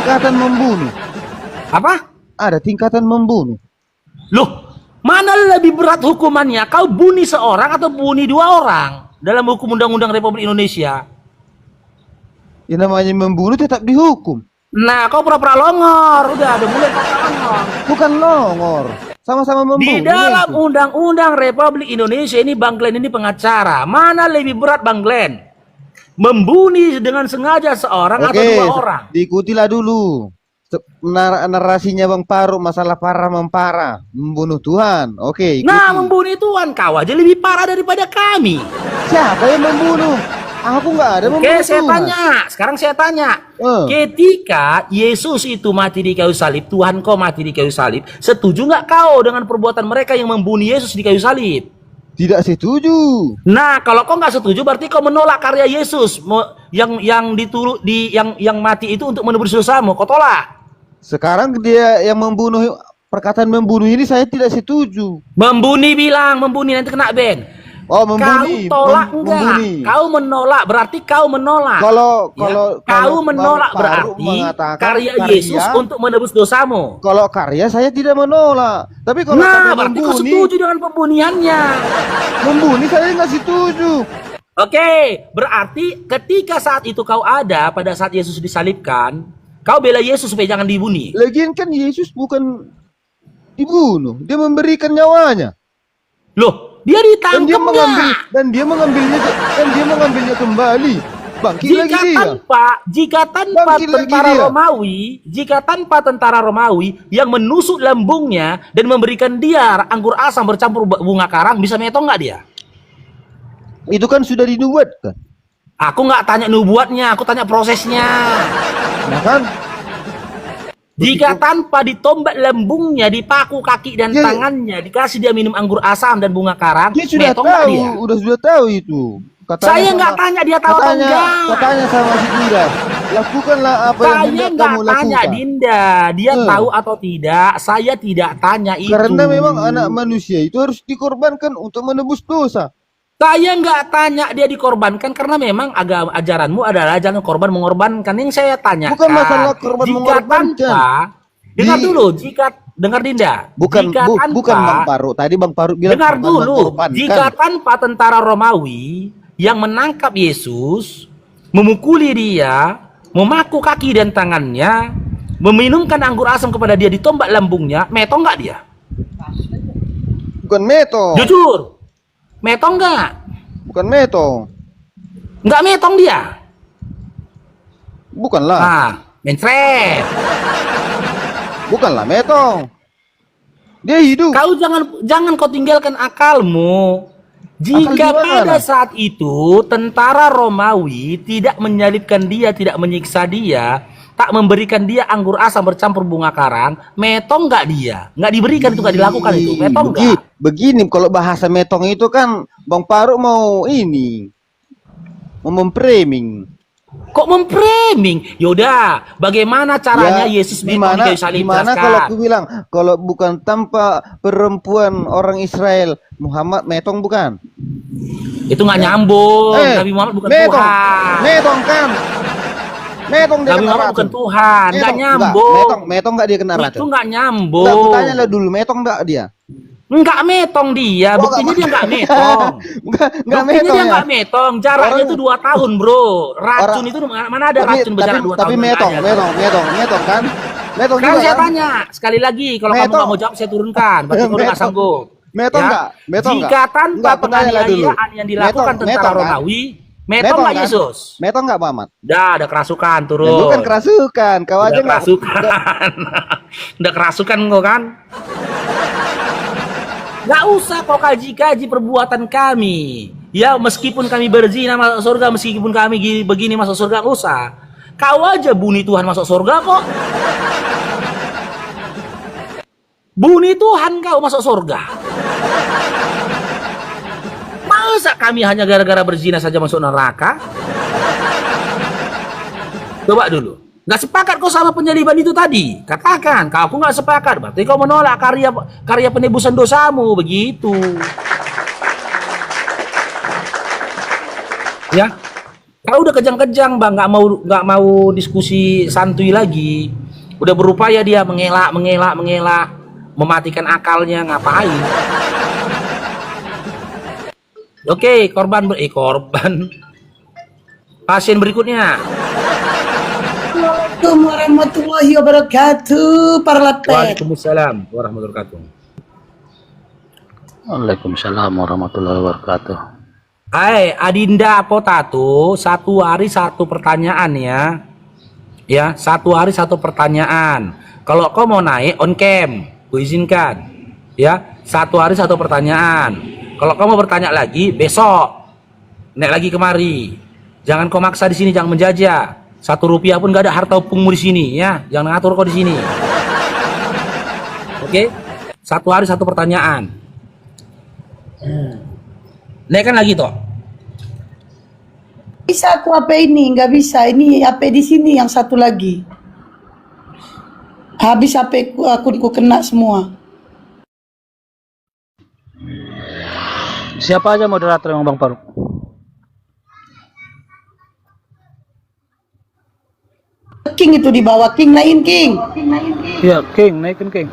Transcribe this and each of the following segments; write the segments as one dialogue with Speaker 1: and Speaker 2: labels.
Speaker 1: tingkatan membunuh.
Speaker 2: Apa?
Speaker 1: Ada tingkatan membunuh.
Speaker 2: Loh, mana lebih berat hukumannya? Kau bunuh seorang atau bunuh dua orang dalam hukum Undang-Undang Republik Indonesia?
Speaker 1: Yang namanya membunuh tetap dihukum.
Speaker 2: Nah, kau pura-pura longor. Udah mulai pura-pura longor.
Speaker 1: Bukan longor. Sama-sama
Speaker 2: Di
Speaker 1: membunuh.
Speaker 2: dalam
Speaker 1: itu.
Speaker 2: Undang-Undang Republik Indonesia ini, Bang Glenn ini pengacara. Mana lebih berat, Bang Glenn? Membunuh dengan sengaja seorang atau dua orang?
Speaker 1: Diikutilah dulu. Narasinya Bang Faruk masalah parah mempara, membunuh Tuhan. Oke, ikuti.
Speaker 2: Nah, membunuh Tuhan, kau aja lebih parah daripada kami.
Speaker 1: Siapa yang membunuh? Aku nggak ada membunuh
Speaker 2: Oke, saya
Speaker 1: Tuhan.
Speaker 2: tanya. Sekarang saya tanya. Ketika Yesus itu mati di kayu salib, Tuhan kau mati di kayu salib, setuju nggak kau dengan perbuatan mereka yang membunuh Yesus di kayu salib?
Speaker 1: Tidak setuju.
Speaker 2: Nah, kalau kau nggak setuju, berarti kau menolak karya Yesus yang mati itu untuk menebus dosamu. Kau tolak.
Speaker 1: Sekarang dia yang membunuh, perkataan membunuh ini saya tidak setuju.
Speaker 2: Membunuh bilang, membunuh nanti kena ban.
Speaker 1: Oh, membunuh.
Speaker 2: Kau tolak enggak?
Speaker 1: Membunuh.
Speaker 2: Kau menolak, berarti kau menolak. Kau menolak berarti karya Yesus untuk menebus dosamu.
Speaker 1: Kalau karya saya tidak menolak. Tapi kalau
Speaker 2: berarti kau setuju dengan pembuniannya.
Speaker 1: Membunuh saya nggak setuju.
Speaker 2: Oke, berarti ketika saat itu kau ada pada saat Yesus disalibkan, kau bela Yesus supaya jangan dibunuh.
Speaker 1: Lagian kan Yesus bukan dibunuh, dia memberikan nyawanya.
Speaker 2: Loh, dia ditangkap
Speaker 1: dan dia mengambilnya kembali. Bangkit lagi dia.
Speaker 2: Jika tanpa tentara Romawi yang menusuk lambungnya dan memberikan dia anggur asam bercampur bunga karang, bisa metong nggak dia?
Speaker 1: Itu kan sudah dinubuatkan.
Speaker 2: Aku nggak tanya nubuatnya, aku tanya prosesnya.
Speaker 1: Nah kan?
Speaker 2: Jika tanpa ditombak lambungnya, dipaku kaki dan tangannya, dikasih dia minum anggur asam dan bunga karang,
Speaker 1: dia sudah tahu, sudah tahu itu.
Speaker 2: Katanya saya nggak tanya dia tahu atau enggak.
Speaker 1: Katanya sama si Dinda, lakukanlah apa yang kamu lakukan. Saya nggak tanya
Speaker 2: Dinda, dia tahu atau tidak. Saya tidak tanya itu.
Speaker 1: Karena memang anak manusia itu harus dikorbankan untuk menebus dosa.
Speaker 2: Saya nggak tanya dia dikorbankan karena memang ajaranmu adalah jangan korban mengorbankan. Yang saya tanya,
Speaker 1: bukan masalah korban mengorbankan.
Speaker 2: Dengar dulu, dengar Dinda.
Speaker 1: Bukan Bang Faruk. Tadi Bang Faruk bilang
Speaker 2: dengar dulu. Jika tanpa tentara Romawi yang menangkap Yesus, memukuli dia, memaku kaki dan tangannya, meminumkan anggur asam kepada dia, ditombak lambungnya, metong nggak dia?
Speaker 1: Bukan metong.
Speaker 2: Jujur. Metong nggak?
Speaker 1: Bukan metong.
Speaker 2: Nggak metong dia?
Speaker 1: Bukanlah.
Speaker 2: Mencret.
Speaker 1: Bukanlah metong. Dia hidup.
Speaker 2: Kau jangan kau tinggalkan akalmu. Jika pada saat itu tentara Romawi tidak menyalibkan dia, tidak menyiksa dia, tak memberikan dia anggur asam bercampur bunga karang, metong nggak dia? Nggak diberikan itu, nggak dilakukan itu, metong nggak?
Speaker 1: Begini, kalau bahasa metong itu kan Bang Faruk mau memframing.
Speaker 2: Kok memframing? Yaudah, bagaimana caranya Yesus metong di kayu salib?
Speaker 1: Gimana kalau aku bilang, kalau bukan tanpa perempuan orang Israel, Muhammad metong bukan?
Speaker 2: Itu nggak nyambung. Nabi Muhammad bukan Tuhan.
Speaker 1: Metong kan? Metong dia
Speaker 2: Nabi Muhammad bukan Tuhan, nggak nyambung.
Speaker 1: Metong nggak dia kena racun?
Speaker 2: Itu nggak nyambung.
Speaker 1: Aku tanya lah dulu, metong nggak dia?
Speaker 2: Nggak metong dia, buktinya dia nggak metong. Buktinya dia nggak metong, jaraknya itu 2 tahun bro. Racun itu mana ada racun berjarak 2 tahun?
Speaker 1: Tapi metong kan? Metong
Speaker 2: kan saya tanya sekali lagi, kalau kamu nggak mau jawab saya turunkan, berarti kamu nggak sanggup.
Speaker 1: Metong nggak?
Speaker 2: Jika tanpa penganiayaan yang dilakukan tentara Romawi, metong nggak Yesus?
Speaker 1: Metong nggak Muhammad?
Speaker 2: Ada kerasukan turun.
Speaker 1: Bukan kerasukan, kau aja nggak.
Speaker 2: Udah kerasukan kok kan? Gak usah kau kaji-kaji perbuatan kami. Ya meskipun kami berzina masuk surga, meskipun kami begini masuk surga, gak usah. Kau aja bunuh Tuhan masuk surga kok. Bunuh Tuhan kau masuk surga. Masa kami hanya gara-gara berzina saja masuk neraka? Coba dulu. Gak sepakat kau sama penyaliban itu tadi? Katakan, aku gak sepakat. Berarti kau menolak karya penebusan dosamu, begitu. Ya, Kau udah kejang-kejang bang, nggak mau diskusi santuy lagi. Udah berupaya dia mengelak, mematikan akalnya, ngapain? Oke, korban. Pasien berikutnya.
Speaker 3: Assalamualaikum warahmatullahi wabarakatuh, para lapet.
Speaker 2: Waalaikumsalam warahmatullahi wabarakatuh.
Speaker 4: Waalaikumsalam warahmatullahi wabarakatuh.
Speaker 2: Hai, Adinda Potato, satu hari satu pertanyaan ya. Ya, satu hari satu pertanyaan. Kalau kau mau naik on cam, ku izinkan. Ya, satu hari satu pertanyaan. Kalau kau mau bertanya lagi, besok naik lagi kemari. Jangan kau maksa di sini, jangan menjajah. Rp1 pun gak ada harta pungmu di sini ya. Jangan ngatur kau di sini. Oke? Satu hari satu pertanyaan. Naikkan lagi toh.
Speaker 3: Bisa aku apa ini? Nggak bisa. Ini apa di sini yang satu lagi. Habis apa akunku kena semua.
Speaker 4: Siapa aja moderator yang Bang Faruk?
Speaker 3: King itu di bawah. King, naikin King.
Speaker 4: Iya, King, naikin King.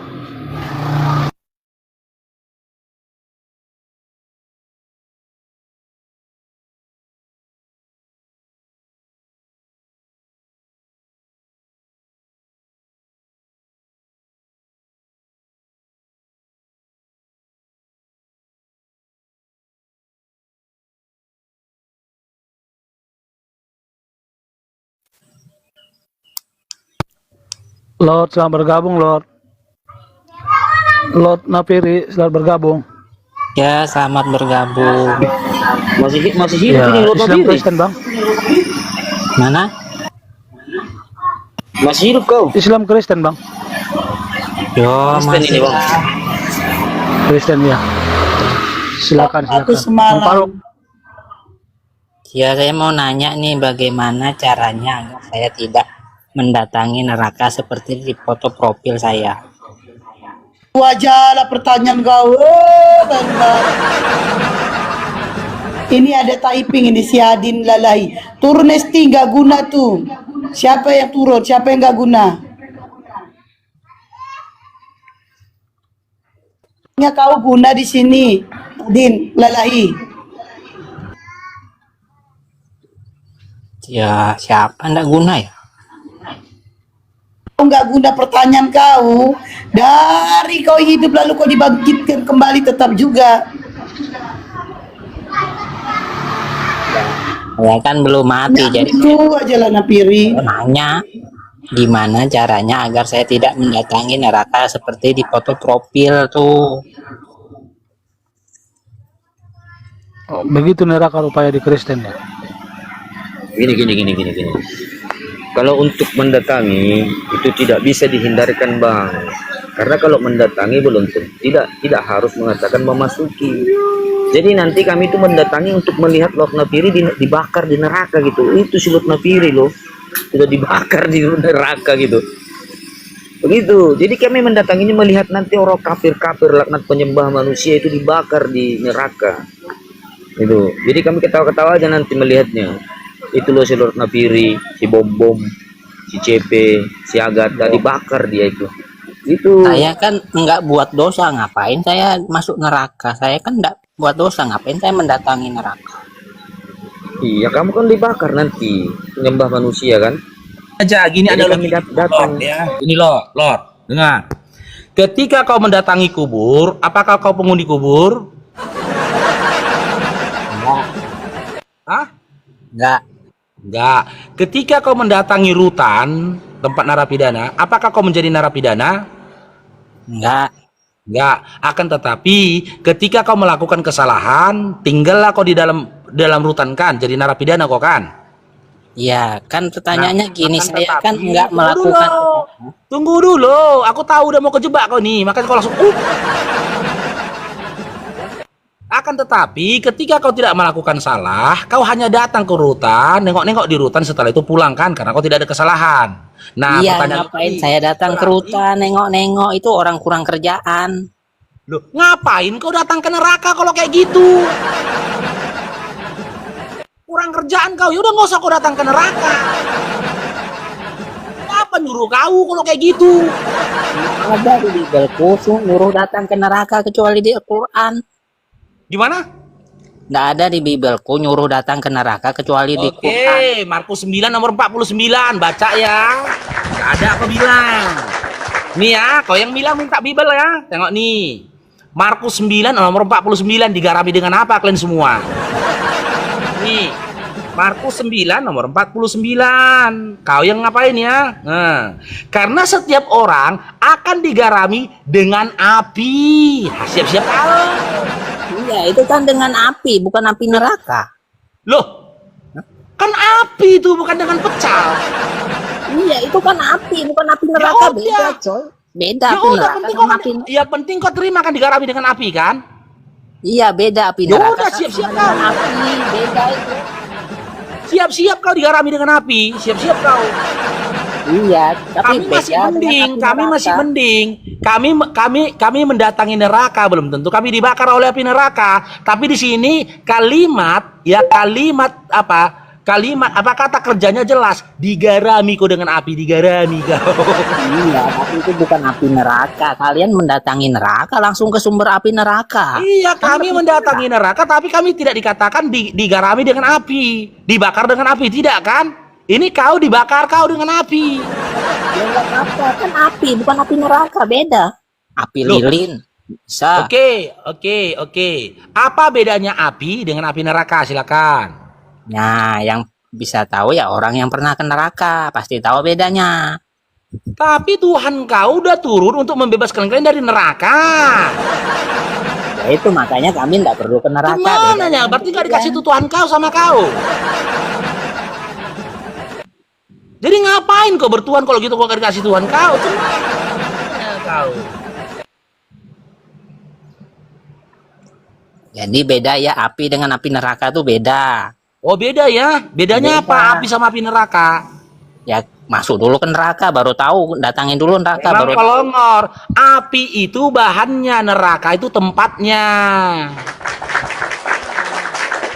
Speaker 4: Lord, selamat bergabung, Lord. Lord Napiri, selamat bergabung.
Speaker 5: Ya, selamat bergabung.
Speaker 6: Masih hidup
Speaker 4: Ya,
Speaker 6: ini Lord
Speaker 4: Islam
Speaker 6: Napiri.
Speaker 4: Kristen, Bang.
Speaker 5: Mana?
Speaker 6: Masih hidup kau.
Speaker 4: Islam Kristen, Bang.
Speaker 5: Yo,
Speaker 6: Kristen ini
Speaker 5: masih.
Speaker 6: bang.
Speaker 4: Kristen ya. Silakan,
Speaker 3: Aku
Speaker 4: silakan.
Speaker 3: semalam.
Speaker 4: Bang Faruk.
Speaker 5: Ya, saya mau nanya nih bagaimana caranya agar saya tidak mendatangi neraka seperti di foto profil saya.
Speaker 3: Wajah lah pertanyaan kau. Tanda. Ini ada typing ini si Adin Lalahi. Turun ST nggak guna tuh. Siapa yang turun? Siapa yang nggak guna? Nya kau guna di sini, Adin Lalahi.
Speaker 5: Ya, siapa ndak guna ya?
Speaker 3: Kau nggak guna pertanyaan kau. Dari kau hidup lalu kau dibangkitkan kembali tetap juga.
Speaker 5: Ya kan belum mati, jadi
Speaker 3: Itu aja lah Napiri.
Speaker 5: nanya gimana caranya agar saya tidak mendatangi neraka seperti di foto profil tuh.
Speaker 4: Oh, begitu neraka rupanya di Kristen ya.
Speaker 6: Gini. Kalau untuk mendatangi itu tidak bisa dihindarkan bang. Karena kalau mendatangi belum tentu tidak harus mengatakan memasuki. Jadi nanti kami itu mendatangi untuk melihat Lord Napiri dibakar di neraka gitu. Itu si Lord Napiri loh. Sudah dibakar di neraka gitu. Begitu. Jadi kami mendatanginya melihat nanti orang kafir-kafir laknat penyembah manusia itu dibakar di neraka. Itu. Jadi kami ketawa-ketawa aja nanti melihatnya. Itu loh si Lord Napiri, si Bom, si CP, si Agatha dibakar dia itu. Itu.
Speaker 5: Saya kan nggak buat dosa, ngapain saya masuk neraka? Saya kan nggak buat dosa, ngapain saya mendatangi neraka?
Speaker 6: Iya, kamu kan dibakar nanti penyembah manusia kan?
Speaker 2: Aja gini
Speaker 6: Jadi
Speaker 2: ada
Speaker 6: kami
Speaker 2: logika
Speaker 6: datang.
Speaker 2: Lord, ya. Ini Lord, dengar. Ketika kau mendatangi kubur, apakah kau penghuni kubur?
Speaker 5: Enggak,
Speaker 2: Hah?
Speaker 5: enggak.
Speaker 2: Enggak. Ketika kau mendatangi rutan tempat narapidana, apakah kau menjadi narapidana?
Speaker 5: Enggak.
Speaker 2: Enggak. Akan tetapi ketika kau melakukan kesalahan, tinggallah kau di dalam rutan kan, jadi narapidana kau kan?
Speaker 5: Ya, kan pertanyaannya gini,
Speaker 2: akan
Speaker 5: saya
Speaker 2: tetapi-
Speaker 5: kan nggak
Speaker 2: Tunggu
Speaker 5: melakukan.
Speaker 2: dulu. Tunggu dulu, aku tahu udah mau kejebak kau nih, makanya kau langsung Akan tetapi ketika kau tidak melakukan salah, kau hanya datang ke rutan, nengok-nengok di rutan, setelah itu pulang kan, karena kau tidak ada kesalahan. Nah,
Speaker 5: Iya,
Speaker 2: pertanyaan
Speaker 5: ngapain
Speaker 2: tadi,
Speaker 5: saya datang ke
Speaker 2: berarti-
Speaker 5: rutan, nengok-nengok, itu orang kurang kerjaan.
Speaker 2: Loh, ngapain kau datang ke neraka kalau kayak gitu? kurang kerjaan kau, ya udah nggak usah kau datang ke neraka. Apa nyuruh kau kalau kayak gitu?
Speaker 5: Ada di Bibelku nyuruh datang ke neraka kecuali di Al-Quran.
Speaker 2: Gimana?
Speaker 5: Nggak ada di Bibelku nyuruh datang ke neraka kecuali di Quran.
Speaker 2: Oke, Markus 9 nomor 49, baca ya. Nggak ada apa bilang. Nih ya, kau yang bilang minta Bibel ya. Tengok nih. Markus 9 nomor 49 digarami dengan apa kalian semua? Nih, Markus 9 nomor 49. Kau yang ngapain ya? Nah, karena setiap orang akan digarami dengan api. Nah, siap-siap kau.
Speaker 5: Iya, itu kan dengan api, bukan api neraka.
Speaker 2: Loh, kan api itu bukan dengan pecal.
Speaker 5: Iya, itu kan api, bukan api neraka.
Speaker 2: udah.
Speaker 5: Beda, coy. Beda
Speaker 2: Ya
Speaker 5: api
Speaker 2: udah,
Speaker 5: neraka
Speaker 2: penting
Speaker 5: sama
Speaker 2: kau,
Speaker 5: api.
Speaker 2: ya penting kau terima kan digarami dengan api kan?
Speaker 5: Iya, beda api
Speaker 2: Ya
Speaker 5: neraka.
Speaker 2: udah,
Speaker 5: sama
Speaker 2: siap-siap
Speaker 5: dengan
Speaker 2: kau.
Speaker 5: api, beda itu.
Speaker 2: Siap-siap kau digarami dengan api, siap-siap kau.
Speaker 5: Iya, tapi
Speaker 2: Kami masih
Speaker 5: beda dengan
Speaker 2: mending,
Speaker 5: api
Speaker 2: kami
Speaker 5: neraka.
Speaker 2: masih mending. Kami mendatangi neraka belum tentu kami dibakar oleh api neraka. Tapi di sini kalimat kata kerjanya jelas, digarami kau dengan api, digarami kau.
Speaker 5: Iya, tapi itu bukan api neraka. Kalian mendatangi neraka langsung ke sumber api neraka.
Speaker 2: Iya, kami mendatangi neraka, tapi kami tidak dikatakan digarami dengan api, dibakar dengan api, tidak kan? Ini kau dibakar kau dengan api.
Speaker 5: Ya nggak apa-apa, kan api, bukan api neraka, beda. Api
Speaker 2: Loh.
Speaker 5: lilin. Bisa.
Speaker 2: Oke. Apa bedanya api dengan api neraka? Silakan.
Speaker 5: Nah, yang bisa tahu ya orang yang pernah ke neraka, pasti tahu bedanya.
Speaker 2: Tapi Tuhan kau udah turun untuk membebaskan kalian dari neraka.
Speaker 5: Ya itu makanya kami nggak perlu ke neraka.
Speaker 2: Gimana
Speaker 5: bedanya
Speaker 2: ya? Berarti
Speaker 5: gitu
Speaker 2: gak dikasih
Speaker 5: kan.
Speaker 2: tuh Tuhan kau sama kau. Jadi ngapain kau bertuhan kalau gitu kau gak dikasih Tuhan kau? Gimana kau?
Speaker 5: Jadi beda ya, api dengan api neraka tuh beda.
Speaker 2: Oh beda ya? Bedanya
Speaker 5: Beda.
Speaker 2: apa api sama api neraka?
Speaker 5: Ya masuk dulu ke neraka baru tahu, datangin dulu neraka
Speaker 2: Emang
Speaker 5: baru
Speaker 2: pelongor. Api itu bahannya, neraka itu tempatnya.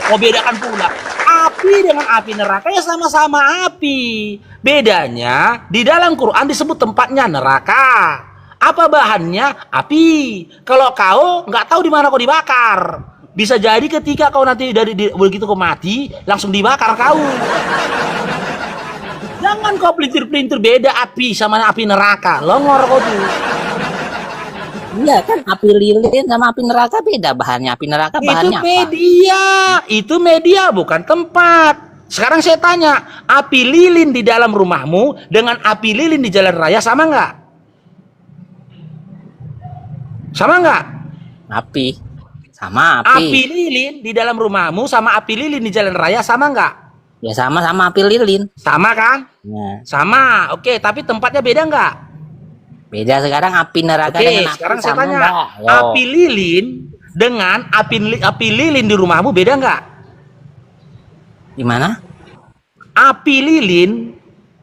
Speaker 2: Oh bedakan pula. Api dengan api neraka ya sama-sama api. Bedanya di dalam Quran disebut tempatnya neraka. Apa bahannya? Api. Kalau kau nggak tahu di mana kau dibakar. Bisa jadi ketika kau nanti begitu kau mati langsung dibakar kau. Jangan kau pelintir-pelintir beda api sama api neraka. Longor kau tuh.
Speaker 5: Iya kan, api lilin sama api neraka beda bahannya. Api neraka
Speaker 2: Itu
Speaker 5: bahannya apa?
Speaker 2: media. Itu media bukan tempat. Sekarang saya tanya, api lilin di dalam rumahmu dengan api lilin di jalan raya sama nggak? Sama nggak?
Speaker 5: Api. Sama api.
Speaker 2: Api lilin di dalam rumahmu sama api lilin di jalan raya sama nggak?
Speaker 5: Ya sama-sama api lilin.
Speaker 2: Sama kan?
Speaker 5: Nah,
Speaker 2: Sama. Oke, tapi tempatnya beda nggak?
Speaker 5: beda sekarang api neraka
Speaker 2: Oke,
Speaker 5: dengan api
Speaker 2: sekarang saya
Speaker 5: sama
Speaker 2: tanya,
Speaker 5: enggak? Yo.
Speaker 2: api lilin dengan api lilin di rumahmu beda nggak?
Speaker 5: Gimana?
Speaker 2: Api lilin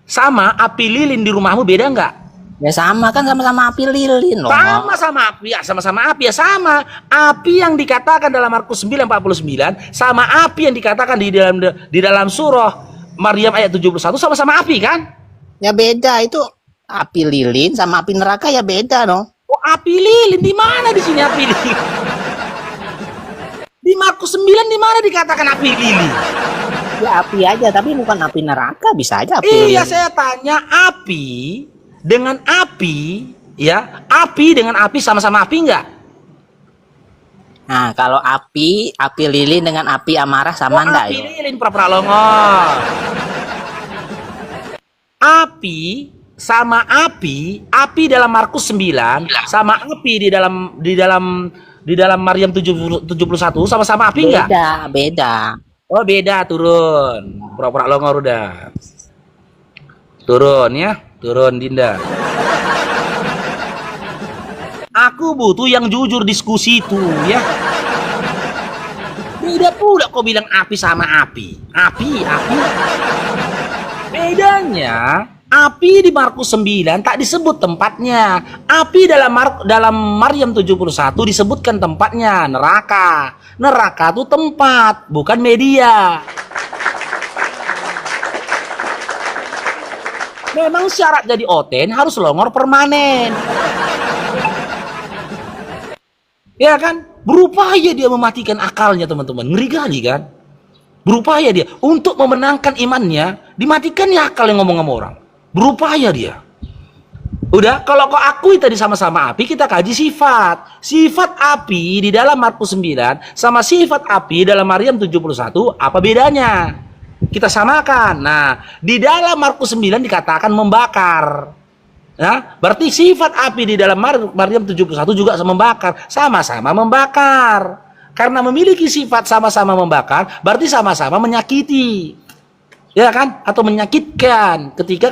Speaker 2: sama api lilin di rumahmu beda nggak?
Speaker 5: Ya sama kan, sama-sama api lilin loh.
Speaker 2: Sama-sama api, ya sama-sama api ya sama. Api yang dikatakan dalam Markus 9:49 sama api yang dikatakan di dalam surah Maryam ayat 71 sama-sama api kan?
Speaker 5: Ya beda itu, api lilin sama api neraka ya beda dong.
Speaker 2: Oh, api lilin di mana di sini api lilin? Di Markus 9 di mana dikatakan api lilin?
Speaker 5: Ya api aja, tapi bukan api neraka, bisa aja api
Speaker 2: Iya,
Speaker 5: lilin.
Speaker 2: saya tanya api dengan api, ya, api dengan api sama-sama api enggak?
Speaker 5: Nah, kalau api lilin dengan api amarah sama enggak
Speaker 2: Api
Speaker 5: yo?
Speaker 2: lilin pura-pura longor. Api sama api dalam Markus 9 sama api di dalam Maryam 71 sama-sama api enggak?
Speaker 5: Beda, beda.
Speaker 2: Oh, beda, turun. Pura-pura longor udah. Turun ya, turun Dinda. Aku butuh yang jujur diskusi itu ya. Beda pula kau bilang api sama api. Api. Bedanya, api di Markus 9 tak disebut tempatnya. Api dalam Maryam 71 disebutkan tempatnya, neraka. Neraka itu tempat, bukan media. Memang syarat jadi oten harus longor permanen. Ya kan? Berupaya dia mematikan akalnya, teman-teman. Ngeri kali kan? Berupaya dia untuk memenangkan imannya, dimatikan ya akal yang ngomong sama orang. Berupaya dia. Udah, kalau kau akui tadi sama-sama api, kita kaji sifat. Sifat api di dalam Markus 9 sama sifat api dalam Maryam 71, apa bedanya? Kita samakan. Nah, di dalam Markus 9 dikatakan membakar. Nah, berarti sifat api di dalam Maryam 71 juga membakar. Sama-sama membakar. Karena memiliki sifat sama-sama membakar, berarti sama-sama menyakiti. Ya kan? Atau menyakitkan ketika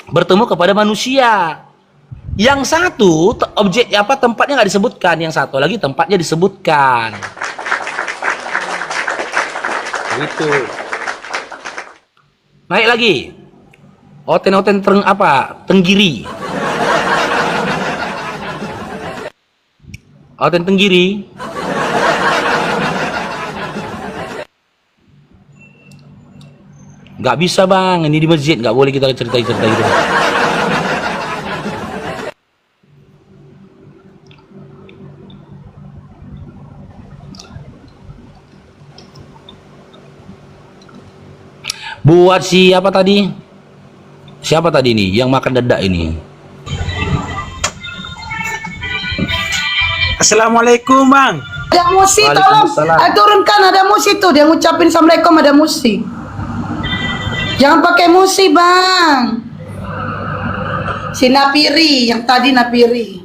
Speaker 2: bertemu kepada manusia. Yang satu objek tempatnya nggak disebutkan, yang satu lagi tempatnya disebutkan. Gitu. Naik lagi. Oten-oten Tenggiri. Oten Tenggiri. Nggak bisa bang, ini di masjid nggak boleh kita cerita-cerita gitu. Buat siapa tadi? Siapa tadi nih yang makan dedak ini?
Speaker 7: Assalamualaikum bang.
Speaker 3: Ada musi tolong. Turunkan ada musi tuh. Dia ngucapin assalamualaikum ada musi. Jangan pakai musi bang. Si Napiri yang tadi Napiri.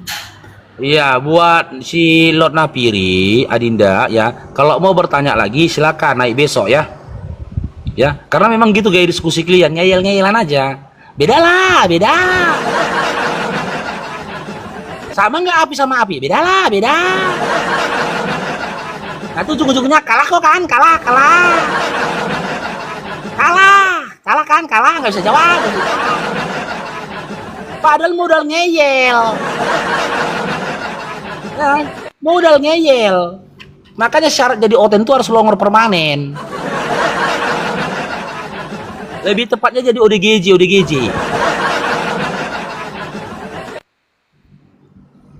Speaker 2: Iya, buat si Lord Napiri, Adinda ya. Kalau mau bertanya lagi silakan naik besok ya. Ya, karena memang gitu gaya diskusi kalian, ngeyel-ngeyelan aja. Beda lah, beda. Sama nggak api sama api? Beda lah, beda. Nah, itu ujung-ujungnya kalah kok kan? Kalah kan? Kalah, nggak bisa jawab. Padahal modal ngeyel. Nah, modal ngeyel. Makanya syarat jadi oten itu harus longor permanen. Lebih tepatnya jadi ODGJ.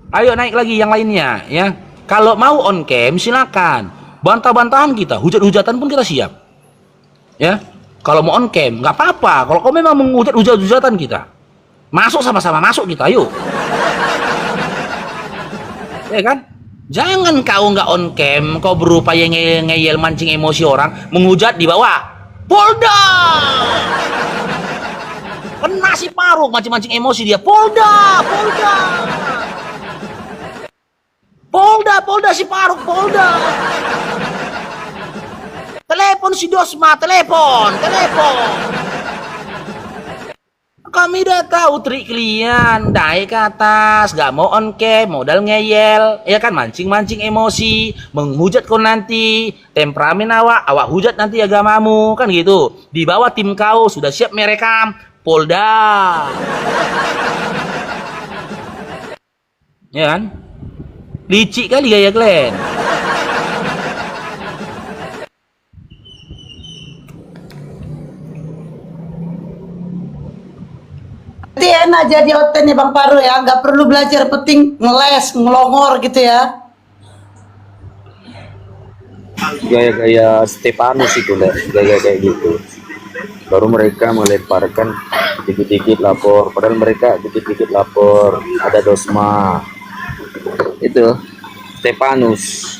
Speaker 2: Ayo naik lagi yang lainnya ya. Kalau mau on cam silakan. Bantah-bantahan kita, hujat-hujatan pun kita siap. Ya. Kalau mau on cam nggak apa-apa. Kalau kau memang menghujat-hujatan kita, masuk sama-sama masuk kita, yuk. Ya kan? Jangan kau nggak on cam, kau berupaya ngeyel mancing emosi orang, menghujat di bawah. Polda! Kena si Paruk mancing-mancing emosi dia. Polda si Paruk, Polda. Telepon si Dosma, telepon. Kami udah tahu trik kalian, naik ke atas, gak mau on cam, modal ngeyel, ya kan, mancing-mancing emosi, menghujat kau nanti, temperamen awak hujat nanti agamamu, kan gitu. Di bawah tim kau sudah siap merekam, Polda. Ya kan? Licik kali gaya kalian.
Speaker 3: Berarti enak jadi otennya Bang Paru ya, nggak perlu belajar, penting ngeles, ngelongor gitu ya.
Speaker 6: Gaya-gaya Stefanus itu lah, gaya kayak gitu. Baru mereka melemparkan dikit-dikit lapor, padahal mereka dikit-dikit lapor. Ada Dosma, itu Stefanus.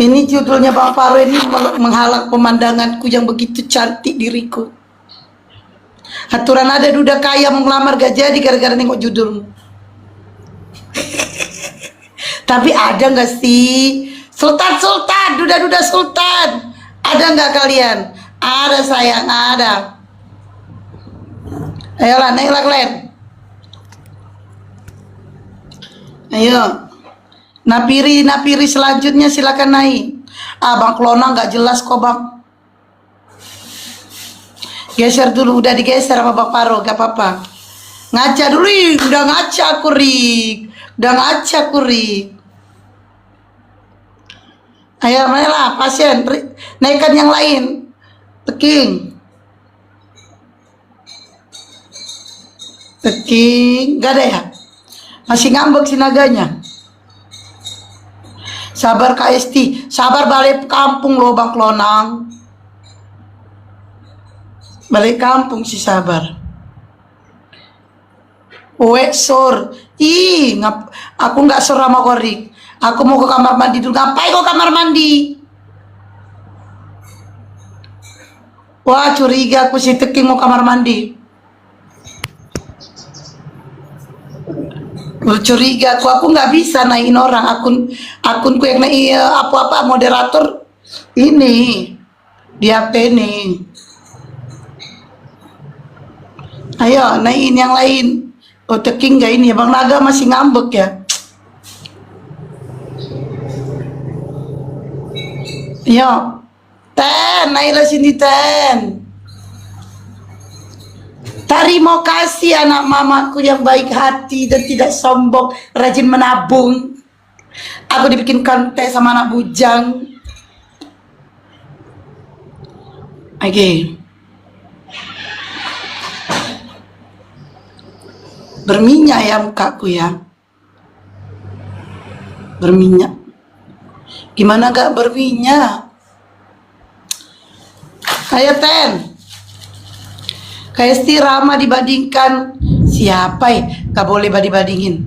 Speaker 3: Ini judulnya Bang Paru ini menghalang pemandanganku yang begitu cantik diriku. Aturan ada duda kaya mau ngelamar gak jadi gara-gara nengok judulmu. Tapi ada nggak sih Sultan, duda-duda Sultan? Ada nggak kalian? Ada sayang, ada. Ayolah, naiklah kalian. Ayo. Napiri selanjutnya silakan naik. Bang Klona nggak jelas kok bang. Geser dulu, udah digeser sama Bang Paro, gak apa-apa. Ngaca dulu, udah ngaca aku Rik. Ayo, mana lah, pasien, naikkan yang lain. Teking. Teking, gak ada ya? Masih ngambek si naganya. Sabar Kak Esti, sabar balik kampung loh Bang Klonang. Balik kampung sih sabar. Sur, aku nggak sur sama Korik. Aku mau ke kamar mandi dulu. Ngapain kok kamar mandi? Wah curiga aku si Teking mau kamar mandi. Curiga aku nggak bisa naikin orang akunku yang naik apa moderator ini di HP nih. Ayo naikin yang lain. Oh Teking nggak ini, Bang Naga masih ngambek ya. Ayo Ten, naiklah sini Ten. Terima kasih anak mamaku yang baik hati dan tidak sombong, rajin menabung. Aku dibikin kontes sama anak bujang. Oke. Berminyak ya mukaku ya. Berminyak. Gimana gak berminyak? Ayo Ten. Kayak Rama dibandingkan siapa ya? Gak boleh banding-bandingin.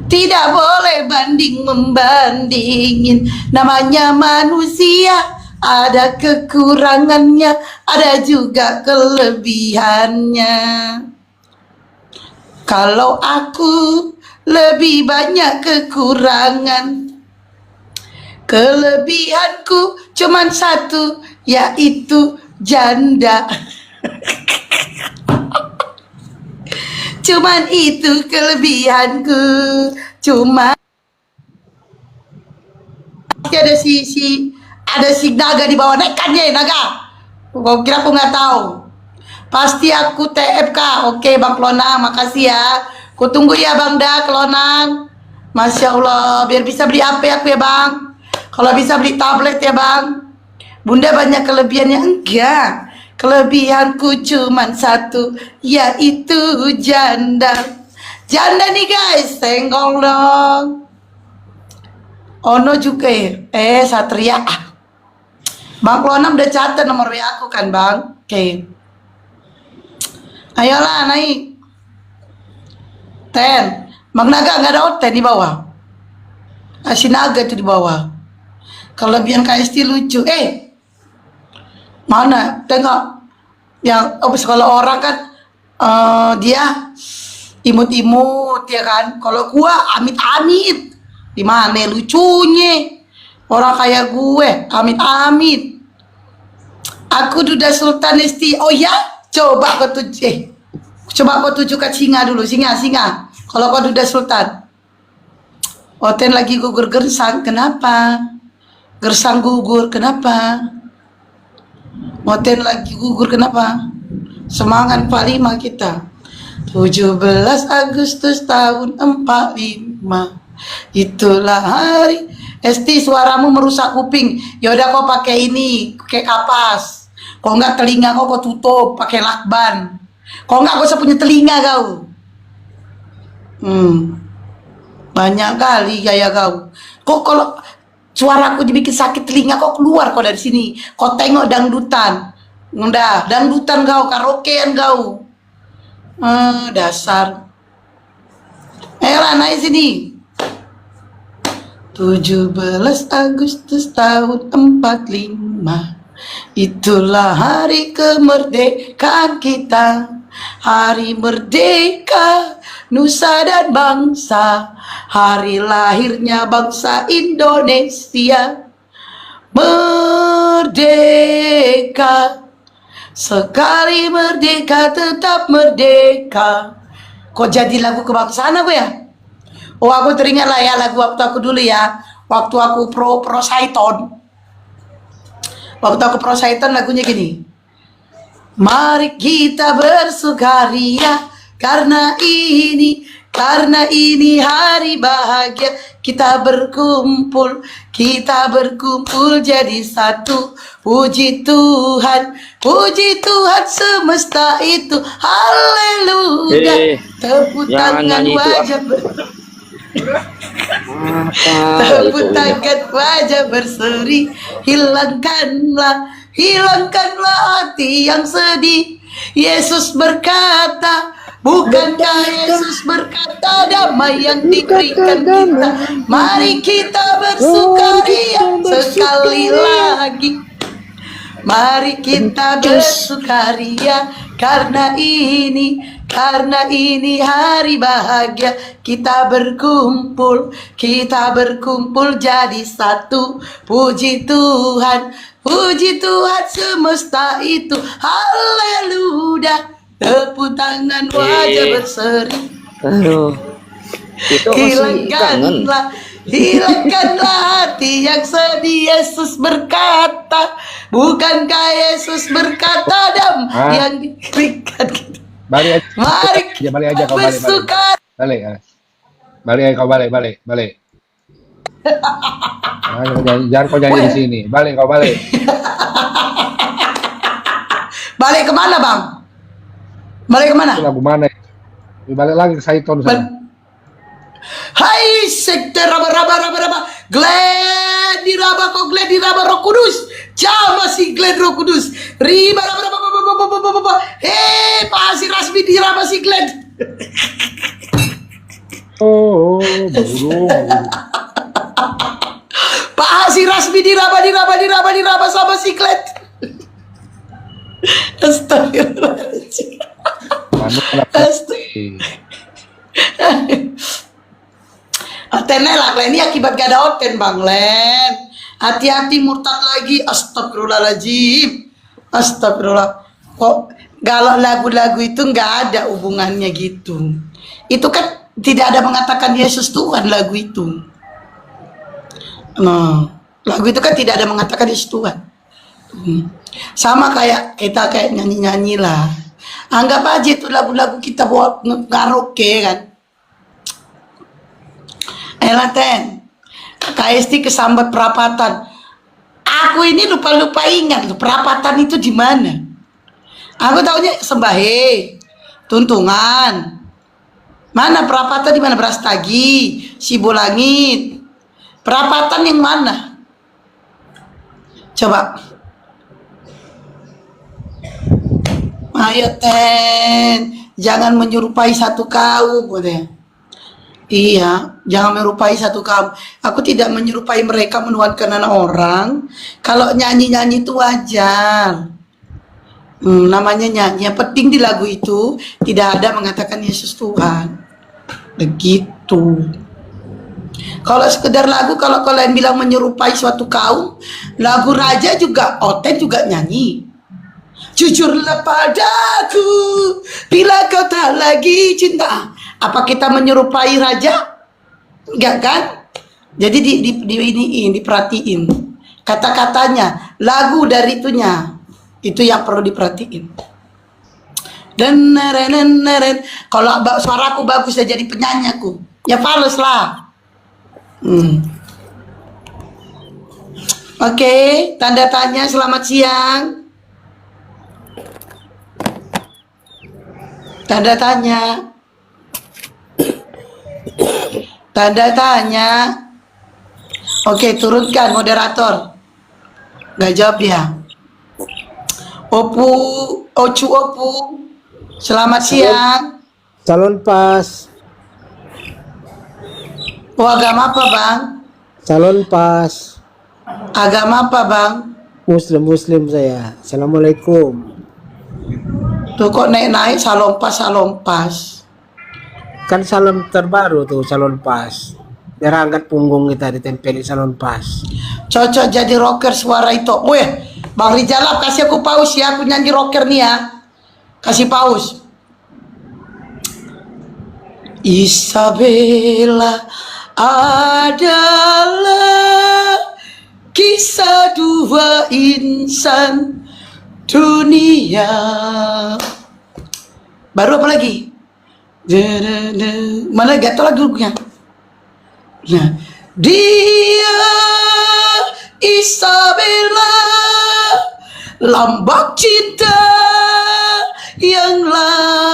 Speaker 3: Tidak boleh banding-membandingin. Namanya manusia, ada kekurangannya, ada juga kelebihannya. Kalau aku lebih banyak kekurangan, kelebihanku cuman satu, yaitu janda. Cuman itu kelebihanku. Cuma ada si naga di bawah. Naikkan dia naga. Kau kira aku nggak tahu? Pasti aku TFK. Oke Bang Klonang, makasih ya. Ku tunggu ya Bang Da Klonang. Masya Allah, biar bisa beli HP aku ya Bang. Kalau bisa beli tablet ya Bang. Bunda banyak kelebihannya. Enggak, kelebihanku cuman satu, yaitu janda. Janda nih guys, senggol dong. Ono juga ya. Satria. Bang Klonam udah catat nomor WA aku kan Bang. Oke. Ayolah naik. Ten. Bang Naga nggak ada Oten di bawah. Si Naga itu di bawah. Kelebihan KST lucu. Mana? Tengok. Yang kalau orang kan dia imut-imut ya kan. Kalau gua amit-amit. Di mana lucunya? Orang kayak gue amit-amit. Aku Duda Sultan Esti. Oh ya? Coba kau tunjukkan singa dulu. Singa. Kalau kau Duda Sultan. Oten lagi gugur gersang. Kenapa? Gersang gugur. Kenapa? Oten lagi gugur. Kenapa? Semangat 45 kita. 17 Agustus tahun 45. Itulah hari. Esti, suaramu merusak kuping. Yaudah kau pakai ini, pakai kapas. Kau enggak telinga kau tutup pakai lakban. Kau enggak usah punya telinga kau. Banyak kali gaya kau. Kok kalau suaraku dibikin sakit telinga kau keluar kau dari sini. Kau tengok dangdutan. Udah, dangdutan kau, karaokean kau. Dasar. Ayolah naik sini. 17 Agustus tahun 45. Itulah hari kemerdekaan kita. Hari merdeka nusa dan bangsa. Hari lahirnya bangsa Indonesia. Merdeka. Sekali merdeka tetap merdeka. Kok jadi lagu kebangsaan aku ya? Oh aku teringat lah ya lagu waktu aku dulu ya. Waktu aku pro Saiton. Waktu aku pro Saiton lagunya gini. Mari kita bersukaria karena ini karena ini hari bahagia. Kita berkumpul jadi satu. Puji Tuhan semesta itu. Haleluya. Tepuk
Speaker 6: jangan
Speaker 3: tangan
Speaker 6: nyanyi itu,
Speaker 3: wajah tepuk tangan wajah berseri. Hilangkanlah hati yang sedih. Yesus berkata, bukankah Yesus berkata damai yang diberikan kita? Mari kita bersukaria sekali lagi. Mari kita bersukaria karena ini hari bahagia. Kita berkumpul jadi satu. Puji Tuhan semesta itu. Haleluya. Tepuk tangan wajah berseri.
Speaker 6: Aduh, itu masih kangen.
Speaker 3: Hilangkanlah hati yang sedih. Yesus berkata, bukankah Yesus berkata yang diberikan kita?
Speaker 7: Balik aja.
Speaker 3: Mari
Speaker 7: Ya, balik aja kau balik.
Speaker 3: bersuka.
Speaker 7: Balik. Balik aja kau balik. Jangan kau nyanyi di sini. Balik kau balik.
Speaker 3: Balik kemana bang? Balik kemana?
Speaker 7: Itu lagu mana? Balik lagi ke Saiton sana.
Speaker 3: Hai sekte raba glad di raba Roh Kudus. Masih glad Roh Kudus. Riba raba. Pasi rasmi di raba si glad.
Speaker 7: Burung.
Speaker 3: Pasi rasmi di raba sama si glad. Astagfirullahaladzim. Otennya lah, ini akibat gak ada oten bang Len. Hati-hati murtad lagi. Astagfirullahaladzim. Astagfirullah. Kok kalau lagu-lagu itu nggak ada hubungannya gitu. Itu kan tidak ada mengatakan Yesus Tuhan lagu itu. Nah, lagu itu kan tidak ada mengatakan Yesus Tuhan. Sama kayak kita nyanyi-nyanyi lah. Anggap aja itu lagu-lagu kita buat karaoke kan. Elaten, KST kesambat perapatan. Aku ini lupa ingat loh, perapatan itu di mana? Aku taunya Sembahe, Tuntungan. Mana perapatan di mana? Brastagi, Sibolangit. Perapatan yang mana? Coba. Ayo Ten, jangan menyerupai satu kaum, boleh. Iya, jangan menyerupai satu kaum. Aku tidak menyerupai mereka menuhankan anak orang. Kalau nyanyi-nyanyi itu wajar. Namanya nyanyi. Yang penting di lagu itu tidak ada mengatakan Yesus Tuhan. Begitu. Kalau sekedar lagu, kalau kalian bilang menyerupai suatu kaum, lagu raja juga, Oten juga nyanyi. Jujurlah padaku bila kau tak lagi cinta. Apa kita menyerupai raja? Enggak kan? Jadi diperhatiin kata-katanya, lagu dari itunya. Itu yang perlu diperhatiin. Dan kalau suaraku bagus ya jadi penyanyi aku. Ya fals lah. Oke, tanda tanya selamat siang. Tanda tanya. Tanda tanya. Oke, turunkan moderator. Gak jawab dia. Opu. Selamat siang.
Speaker 8: Calon pas.
Speaker 3: Oh, agama apa bang?
Speaker 8: Calon pas.
Speaker 3: Agama apa bang?
Speaker 8: Muslim saya. Assalamualaikum.
Speaker 3: Tuh kok naik-naik salon pas.
Speaker 8: Kan salon terbaru tuh salon pas. Biar angkat punggung kita ditempeli salon pas.
Speaker 3: Cocok jadi rocker suara itu. Weh, Bang Rijalap kasih aku paus ya. Aku nyanyi rocker nih ya. Kasih paus. Isabella adalah kisah dua insan dunia. Baru apa lagi? Mana gak tahu lagunya. Nah, dia Isabella, lambang cinta yang lain.